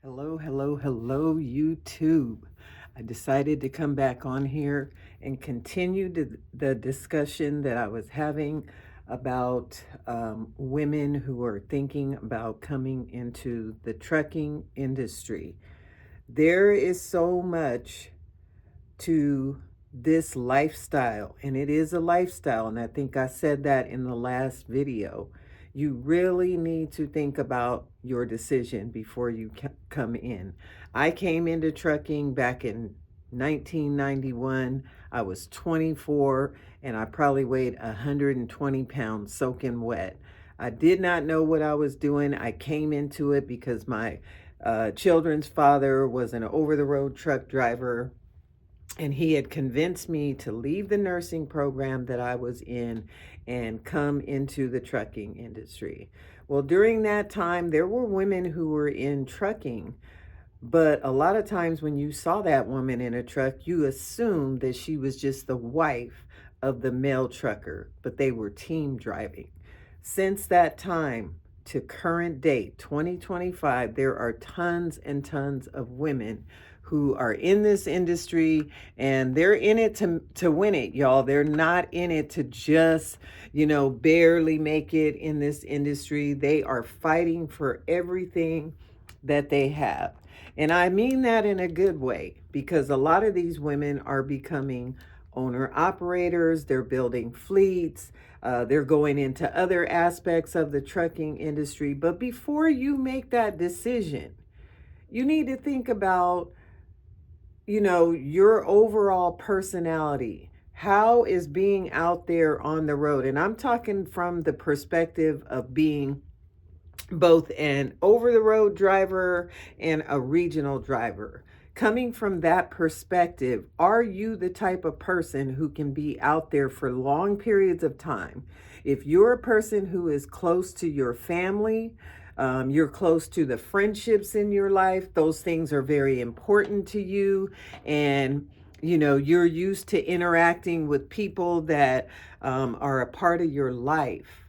Hello, hello, hello, YouTube. I decided to come back on here and continue the discussion that I was having about women who are thinking about coming into the trucking industry. There is so much to this lifestyle, and it is a lifestyle, and I think I said that in the last video. You really need to think about your decision before you come in. I came into trucking back in 1991. I was 24 and I probably weighed 120 pounds soaking wet. I did not know what I was doing. I came into it because my children's father was an over-the-road truck driver, and he had convinced me to leave the nursing program that I was in and come into the trucking industry. Well, during that time, there were women who were in trucking, but a lot of times when you saw that woman in a truck, you assumed that she was just the wife of the male trucker, but they were team driving. Since that time to current date, 2025, there are tons and tons of women who are in this industry, and they're in it to win it, y'all. They're not in it to just, barely make it in this industry. They are fighting for everything that they have. And I mean that in a good way, because a lot of these women are becoming owner operators, they're building fleets, they're going into other aspects of the trucking industry. But before you make that decision, you need to think about, your overall personality. How is being out there on the road? And I'm talking from the perspective of being both an over the road driver and a regional driver. Coming from that perspective, are you the type of person who can be out there for long periods of time? If you're a person who is close to your family, you're close to the friendships in your life, those things are very important to you, and you're used to interacting with people that are a part of your life.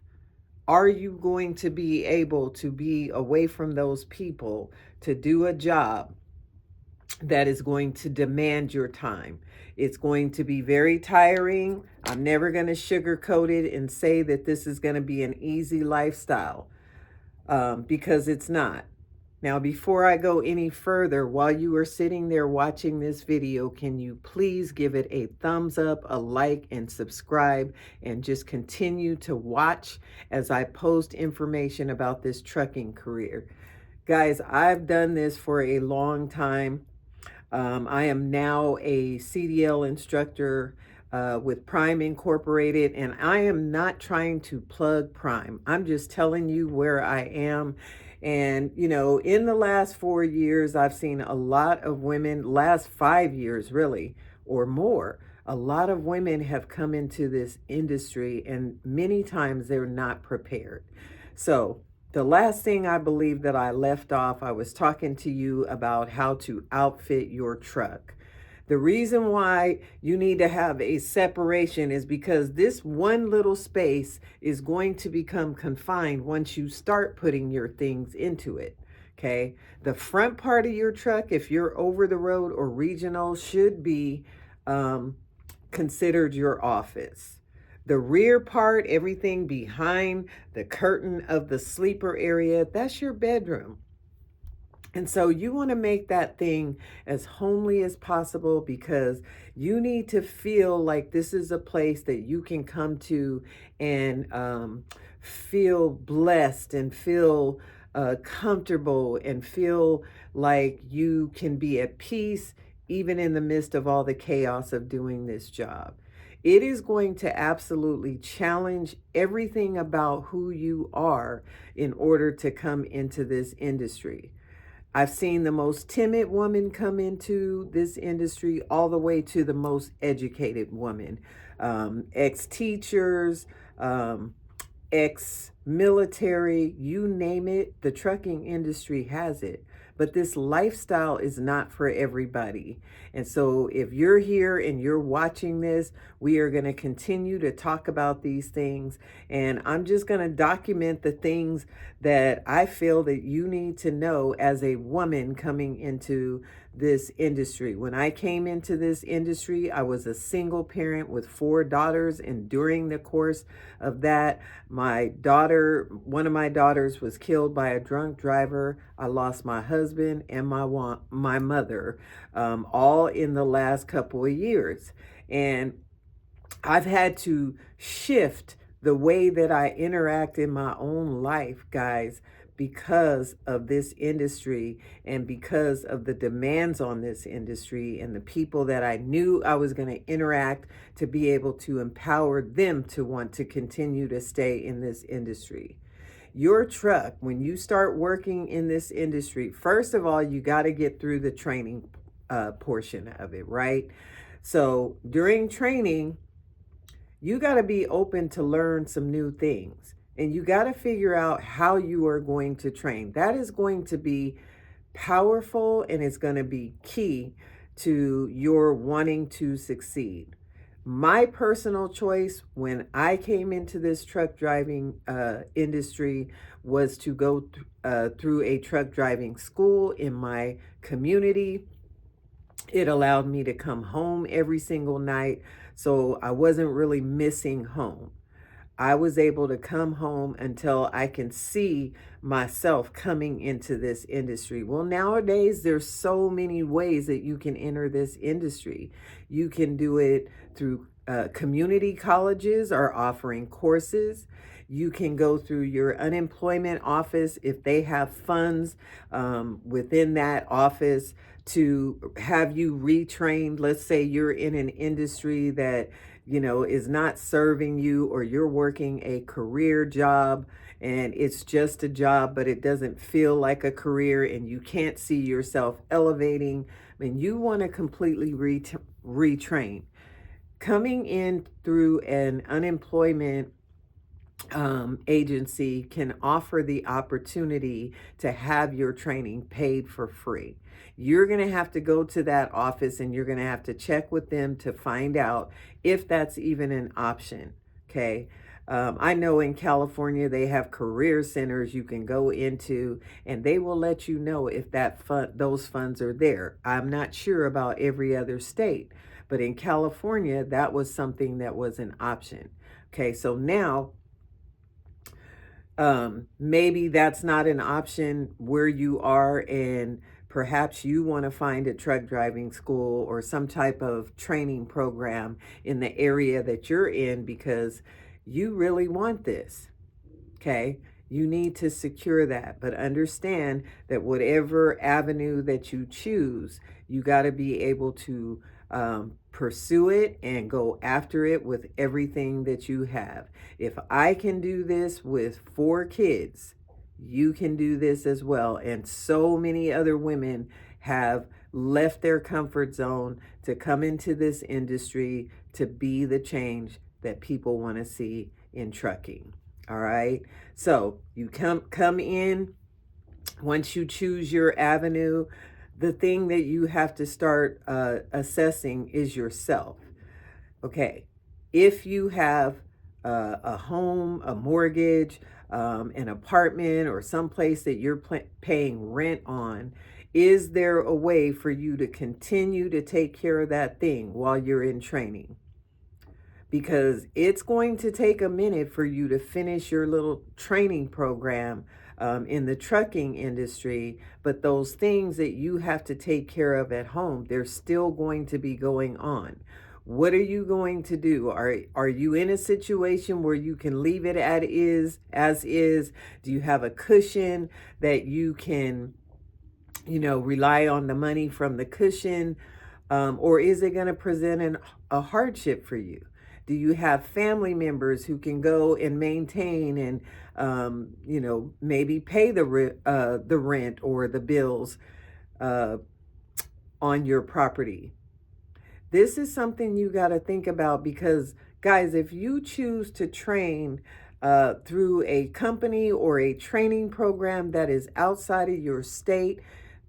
Are you going to be able to be away from those people to do a job that is going to demand your time? It's going to be very tiring. I'm never going to sugarcoat it and say that this is going to be an easy lifestyle, because it's not. Now, before I go any further, while you are sitting there watching this video, can you please give it a thumbs up, a like, and subscribe, and just continue to watch as I post information about this trucking career. Guys, I've done this for a long time. I am now a CDL instructor with Prime Incorporated, and I am not trying to plug Prime. I'm just telling you where I am. And, in the last 4 years, I've seen a lot of women, last 5 years really, or more, a lot of women have come into this industry, and many times they're not prepared. So, the last thing I believe that I left off, I was talking to you about how to outfit your truck. The reason why you need to have a separation is because this one little space is going to become confined once you start putting your things into it. Okay. The front part of your truck, if you're over the road or regional, should be considered your office. The rear part, everything behind the curtain of the sleeper area, that's your bedroom. And so you want to make that thing as homely as possible, because you need to feel like this is a place that you can come to and feel blessed and feel comfortable and feel like you can be at peace even in the midst of all the chaos of doing this job. It is going to absolutely challenge everything about who you are in order to come into this industry. I've seen the most timid woman come into this industry all the way to the most educated woman, ex-teachers, ex military, you name it, the trucking industry has it. But this lifestyle is not for everybody. And so if you're here and you're watching this, we are going to continue to talk about these things. And I'm just going to document the things that I feel that you need to know as a woman coming into this industry. When I came into this industry, I was a single parent with 4 daughters. And during the course of that, one of my daughters was killed by a drunk driver. I lost my husband and my mother, all in the last couple of years. And I've had to shift the way that I interact in my own life, guys, because of this industry and because of the demands on this industry and the people that I knew I was going to interact to be able to empower them to want to continue to stay in this industry. Your truck, when you start working in this industry, first of all, you got to get through the training portion of it, right? So during training, you got to be open to learn some new things, and you got to figure out how you are going to train. That is going to be powerful, and it's going to be key to your wanting to succeed. My personal choice when I came into this truck driving industry was to go through a truck driving school in my community. It allowed me to come home every single night, so I wasn't really missing home. I was able to come home until I can see myself coming into this industry. Well, nowadays, there's so many ways that you can enter this industry. You can do it through community colleges are offering courses. You can go through your unemployment office if they have funds within that office to have you retrained. Let's say you're in an industry that is not serving you, or you're working a career job and it's just a job, but it doesn't feel like a career and you can't see yourself elevating, and you want to completely retrain. Coming in through an unemployment agency can offer the opportunity to have your training paid for free. You're going to have to go to that office and you're going to have to check with them to find out if that's even an option. Okay. I know in California they have career centers you can go into, and they will let you know if those funds are there. I'm not sure about every other state, but in California that was something that was an option. Okay, so now maybe that's not an option where you are, and perhaps you want to find a truck driving school or some type of training program in the area that you're in because you really want this. Okay, you need to secure that, but understand that whatever avenue that you choose, you got to be able to pursue it and go after it with everything that you have. If I can do this with 4 kids, you can do this as well. And so many other women have left their comfort zone to come into this industry to be the change that people want to see in trucking. All right. So you come in. Once you choose your avenue, the thing that you have to start assessing is yourself. Okay, if you have a home, a mortgage, an apartment, or someplace that you're paying rent on, is there a way for you to continue to take care of that thing while you're in training? Because it's going to take a minute for you to finish your little training program in the trucking industry, but those things that you have to take care of at home, they're still going to be going on. What are you going to do? Are you in a situation where you can leave it as is? Do you have a cushion that you can, rely on the money from the cushion? Or is it going to present a hardship for you? Do you have family members who can go and maintain and, maybe pay the rent or the bills on your property? This is something you got to think about because, guys, if you choose to train through a company or a training program that is outside of your state,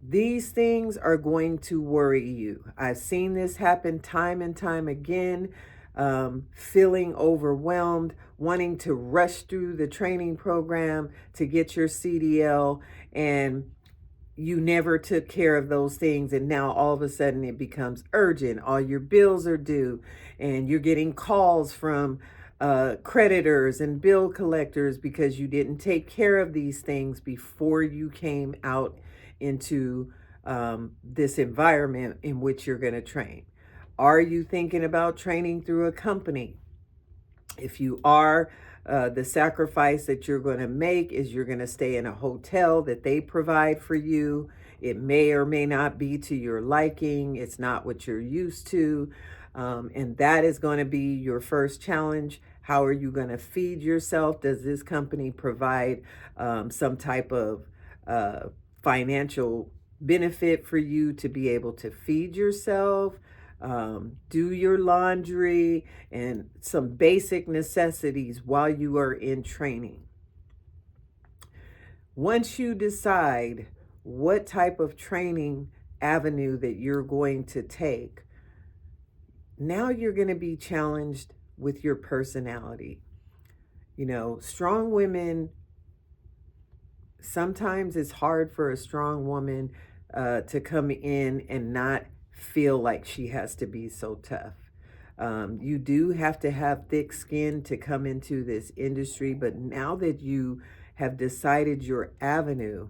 these things are going to worry you. I've seen this happen time and time again, feeling overwhelmed, wanting to rush through the training program to get your CDL, and you never took care of those things, and now all of a sudden it becomes urgent. All your bills are due, and you're getting calls from creditors and bill collectors because you didn't take care of these things before you came out into this environment in which you're going to train. Are you thinking about training through a company? If you are, the sacrifice that you're going to make is you're going to stay in a hotel that they provide for you. It may or may not be to your liking. It's not what you're used to. And that is going to be your first challenge. How are you going to feed yourself? Does this company provide some type of financial benefit for you to be able to feed yourself? Do your laundry and some basic necessities while you are in training. Once you decide what type of training avenue that you're going to take, now you're going to be challenged with your personality. You know, strong women, sometimes it's hard for a strong woman to come in and not feel like she has to be so tough. You do have to have thick skin to come into this industry, but now that you have decided your avenue,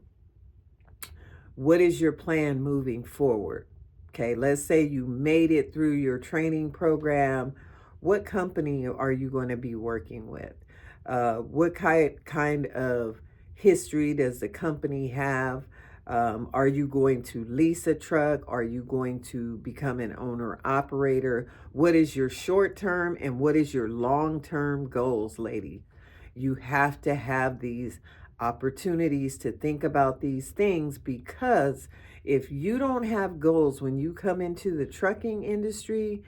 what is your plan moving forward? Okay, let's say you made it through your training program. What company are you going to be working with? What kind of history does the company have? Are you going to lease a truck? Are you going to become an owner operator? What is your short term and what is your long term goals, lady? You have to have these opportunities to think about these things, because if you don't have goals when you come into the trucking industry,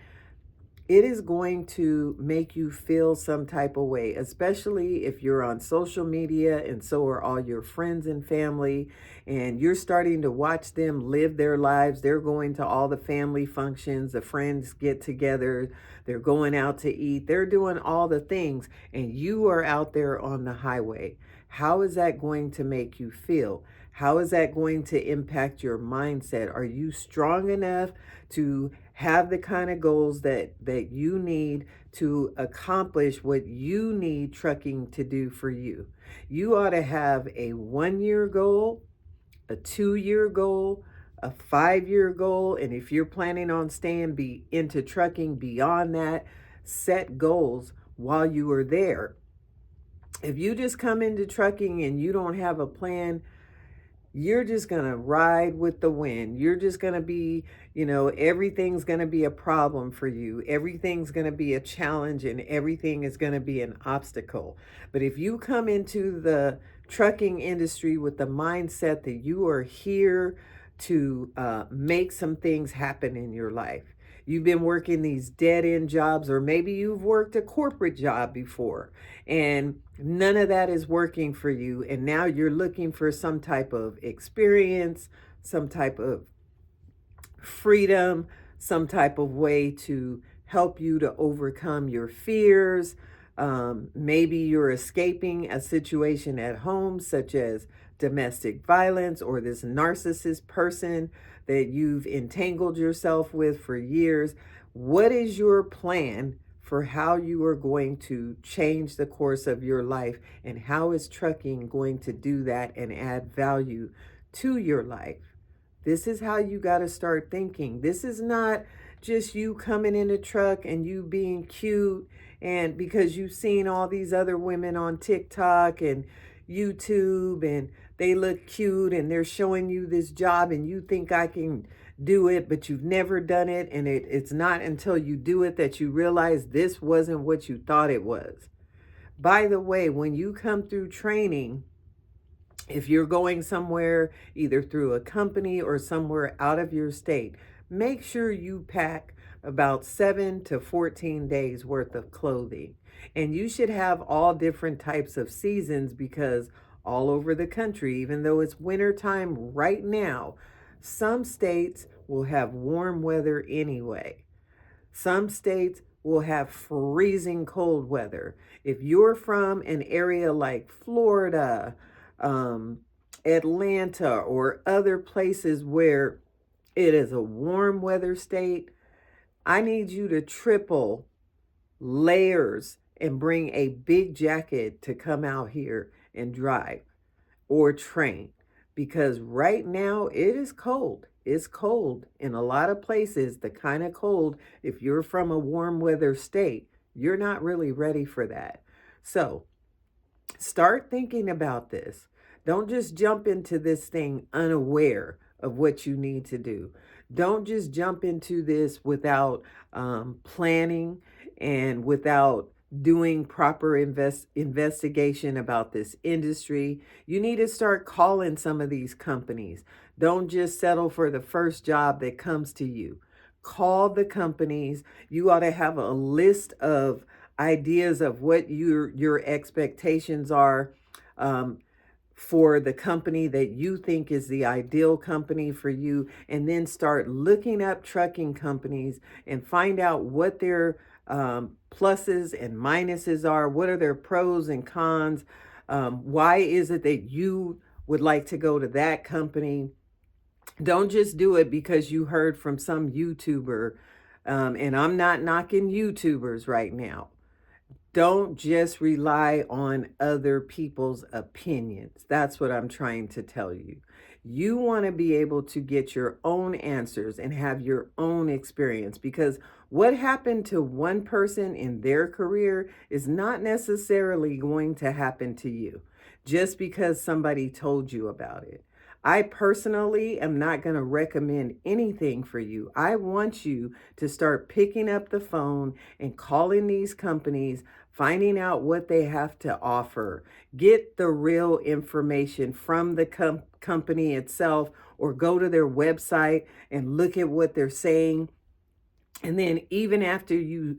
it is going to make you feel some type of way, especially if you're on social media and so are all your friends and family, and you're starting to watch them live their lives. They're going to all the family functions, the friends get together, they're going out to eat, they're doing all the things, and you are out there on the highway. How is that going to make you feel? How is that going to impact your mindset? Are you strong enough to have the kind of goals that you need to accomplish what you need trucking to do for you? You ought to have a 1-year goal, a 2-year goal, a 5-year goal, and if you're planning on staying into trucking beyond that, set goals while you are there. If you just come into trucking and you don't have a plan, you're just going to ride with the wind. You're just going to be, everything's going to be a problem for you. Everything's going to be a challenge and everything is going to be an obstacle. But if you come into the trucking industry with the mindset that you are here to make some things happen in your life, you've been working these dead-end jobs, or maybe you've worked a corporate job before and none of that is working for you, and now you're looking for some type of experience, some type of freedom, some type of way to help you to overcome your fears. Maybe you're escaping a situation at home, such as domestic violence, or this narcissist person that you've entangled yourself with for years. What is your plan for how you are going to change the course of your life, and how is trucking going to do that and add value to your life? This is how you got to start thinking. This is not just you coming in a truck and you being cute and because you've seen all these other women on TikTok and YouTube and they look cute and they're showing you this job and you think I can do it, but you've never done it, and it's not until you do it that you realize this wasn't what you thought it was. By the way, when you come through training, if you're going somewhere, either through a company or somewhere out of your state, make sure you pack about 7 to 14 days worth of clothing. And you should have all different types of seasons because all over the country, even though it's winter time right now, some states will have warm weather anyway. Some states will have freezing cold weather. If you're from an area like Florida, um, Atlanta, or other places where it is a warm weather state, I need you to triple layers and bring a big jacket to come out here and drive or train, because right now it is cold. It's cold in a lot of places, the kind of cold, if you're from a warm weather state, you're not really ready for that. So start thinking about this. Don't just jump into this thing unaware of what you need to do. Don't just jump into this without planning and without doing proper investigation about this industry. You need to start calling some of these companies. Don't just settle for the first job that comes to you. Call the companies. You ought to have a list of ideas of what your expectations are, um, for the company that you think is the ideal company for you, and then start looking up trucking companies and find out what their pluses and minuses are. What are their pros and cons? Why is it that you would like to go to that company? Don't just do it because you heard from some YouTuber. And I'm not knocking YouTubers right now. Don't just rely on other people's opinions. That's what I'm trying to tell you. You want to be able to get your own answers and have your own experience, because what happened to one person in their career is not necessarily going to happen to you just because somebody told you about it. I personally am not going to recommend anything for you. I want you to start picking up the phone and calling these companies, finding out what they have to offer. Get the real information from the company itself, or go to their website and look at what they're saying. And then even after you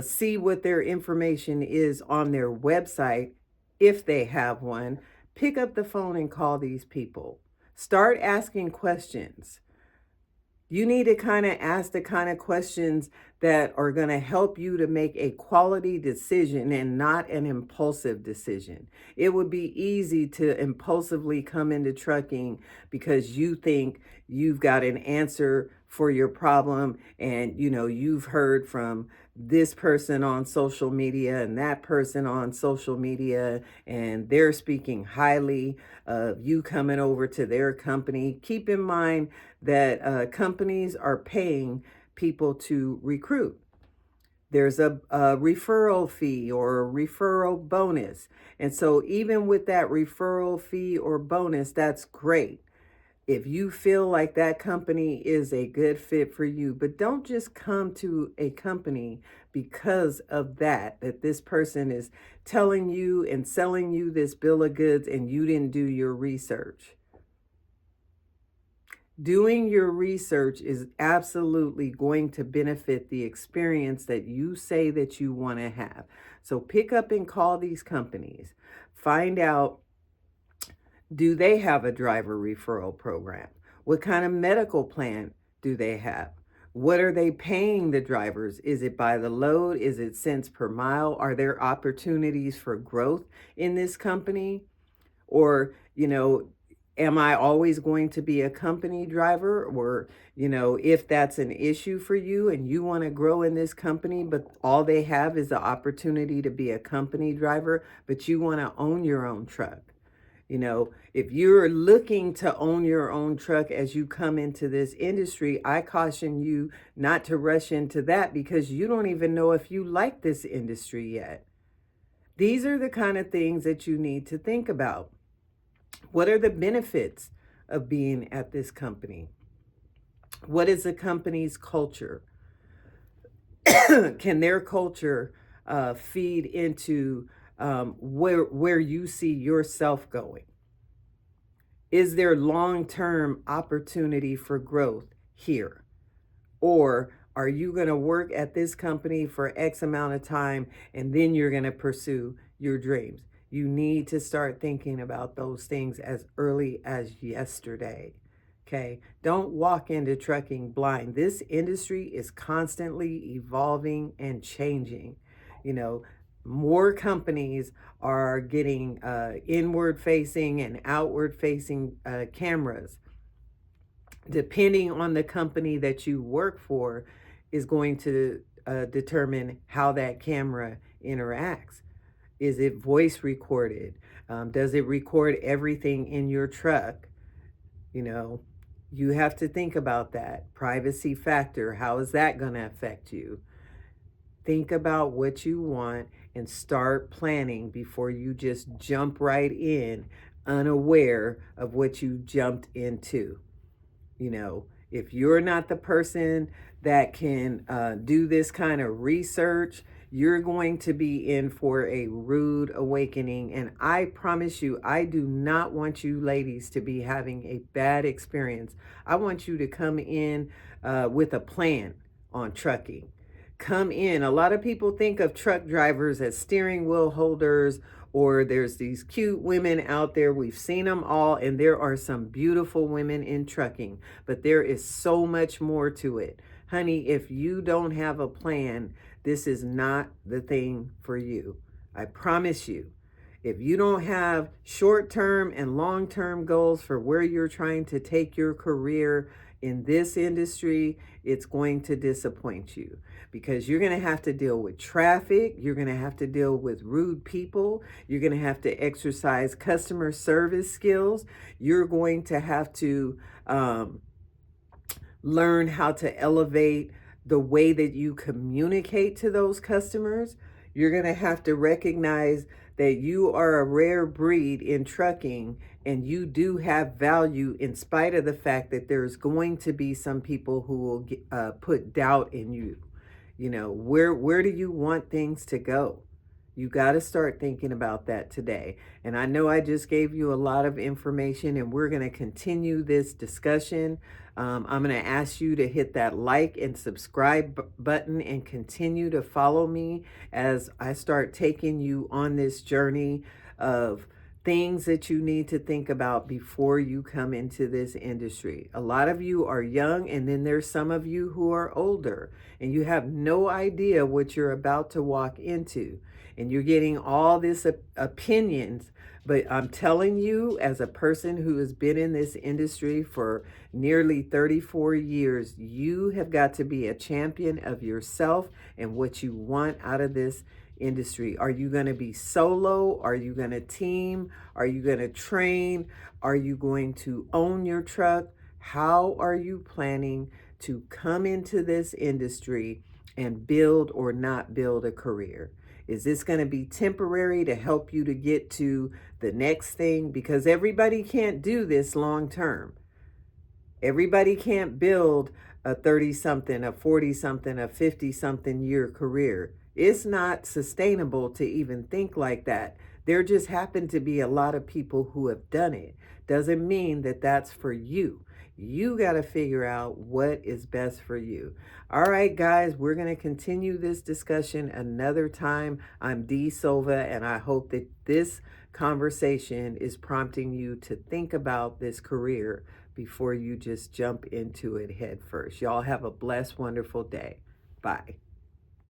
see what their information is on their website, if they have one, pick up the phone and call these people. Start asking questions. You need to kind of ask the kind of questions that are going to help you to make a quality decision and not an impulsive decision. It would be easy to impulsively come into trucking because you think you've got an answer for your problem, and you've heard from this person on social media and that person on social media, and they're speaking highly of you coming over to their company. Keep in mind that companies are paying people to recruit. There's a referral fee or a referral bonus. And so even with that referral fee or bonus, that's great if you feel like that company is a good fit for you. But don't just come to a company because of that this person is telling you and selling you this bill of goods and you didn't do your research. Doing your research is absolutely going to benefit the experience that you say that you want to have. So pick up and call these companies. Find out, do they have a driver referral program? What kind of medical plan do they have? What are they paying the drivers? Is it by the load? Is it cents per mile? Are there opportunities for growth in this company? Or, am I always going to be a company driver? Or, if that's an issue for you and you want to grow in this company, but all they have is the opportunity to be a company driver, but you want to own your own truck. If you're looking to own your own truck as you come into this industry, I caution you not to rush into that because you don't even know if you like this industry yet. These are the kind of things that you need to think about. What are the benefits of being at this company? What is the company's culture? Can their culture feed into where you see yourself going? Is there long-term opportunity for growth here? Or Are you going to work at this company for X amount of time and then you're going to pursue your dreams? You need to start thinking about those things as early as yesterday. Okay. Don't walk into trucking blind. This industry is constantly evolving and changing. You know, more companies are getting inward facing and outward facing cameras. Depending on the company that you work for, is going to determine how that camera interacts. Is it voice recorded? Does it record everything in your truck? You know, you have to think about that. Privacy factor, how is that going to affect you? Think about what you want and start planning before you just jump right in, unaware of what you jumped into. You know, if you're not the person that can do this kind of research, you're going to be in for a rude awakening. And I promise you, I do not want you ladies to be having a bad experience. I want you to come in with a plan on trucking. Come in. A lot of people think of truck drivers as steering wheel holders, or there's these cute women out there. We've seen them all, and there are some beautiful women in trucking, but there is so much more to it. Honey, if you don't have a plan, this is not the thing for you. I promise you. If you don't have short-term and long-term goals for where you're trying to take your career in this industry, it's going to disappoint you, because you're going to have to deal with traffic. You're going to have to deal with rude people. You're going to have to exercise customer service skills. You're going to have to learn how to elevate the way that you communicate to those customers. You're going to have to recognize that you are a rare breed in trucking, and you do have value in spite of the fact that there's going to be some people who will put doubt in you. You know, where do you want things to go? You got to start thinking about that today. And I know I just gave you a lot of information, and we're going to continue this discussion. I'm going to ask you to hit that like and subscribe button and continue to follow me as I start taking you on this journey of things that you need to think about before you come into this industry. A lot of you are young, and then there's some of you who are older, and you have no idea what you're about to walk into. And you're getting all this opinions, but I'm telling you, as a person who has been in this industry for nearly 34 years, you have got to be a champion of yourself and what you want out of this industry. Are you going to be solo? Are you going to team? Are you going to train? Are you going to own your truck? How are you planning to come into this industry and build or not build a career? Is this going to be temporary to help you to get to the next thing? Because everybody can't do this long term. Everybody can't build a 30-something, a 40-something, a 50-something year career. It's not sustainable to even think like that. There just happen to be a lot of people who have done it. Doesn't mean that that's for you. You got to figure out what is best for you. All right, guys, we're going to continue this discussion another time. I'm Dee Silva, and I hope that this conversation is prompting you to think about this career before you just jump into it head first. Y'all have a blessed, wonderful day. Bye.